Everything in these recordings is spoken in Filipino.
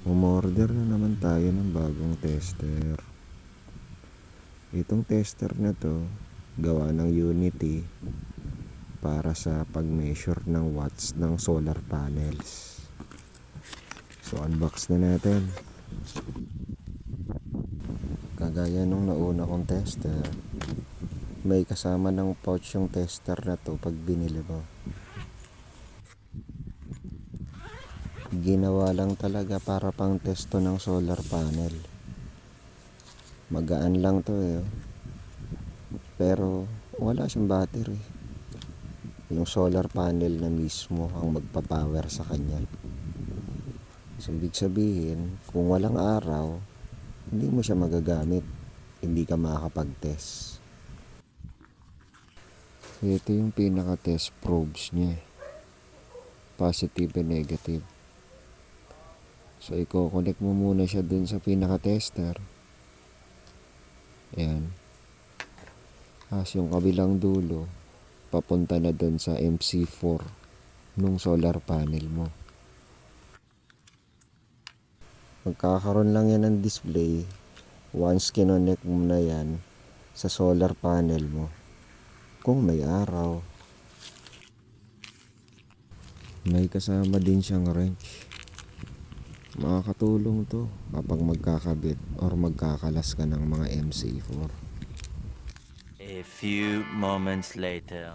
Umorder na naman tayo ng bagong tester. Itong tester na to, gawa ng Unity para sa pag-measure ng watts ng solar panels. So unbox na natin. Kagaya nung nauna kong tester, may kasama ng pouch yung tester na to pag binili mo. Ginawa lang talaga para pang testo ng solar panel. Magaan lang to pero wala siyang battery. Yung solar panel na mismo ang magpapower sa kanya. So ibig sabihin, kung walang araw, hindi mo siya magagamit, hindi ka makakapag-test. Ito yung pinaka-test probes niya, positive and negative. So i-connect mo muna siya dun sa pinaka-tester. Ayan. As yung kabilang dulo, papunta na dun sa MC4 nung solar panel mo. Magkakaroon lang yan ng display once kinonect mo na yan sa solar panel mo. Kung may araw. May kasama din siyang wrench. Makakatulong to kapag magkakabit or magkakalas ka ng mga MC4. A few moments later.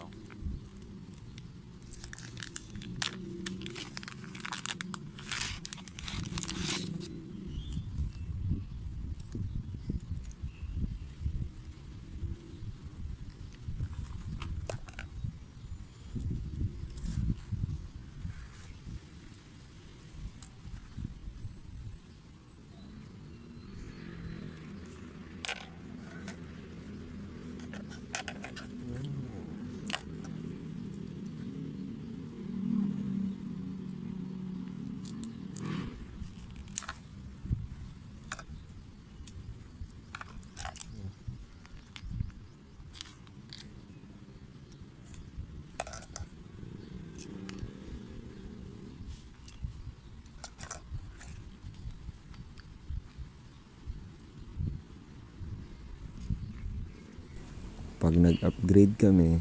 Pag nag-upgrade kami,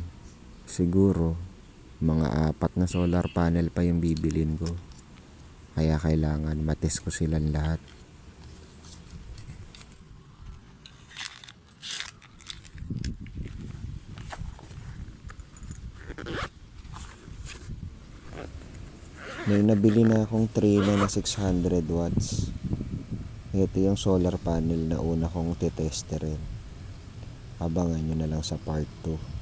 siguro mga 4 na solar panel pa yung bibilin ko. Kaya kailangan matest ko silang lahat. May nabili na akong tray na 600 watts. Ito yung solar panel na una kong titesterin. Abangan nyo na lang sa part 2.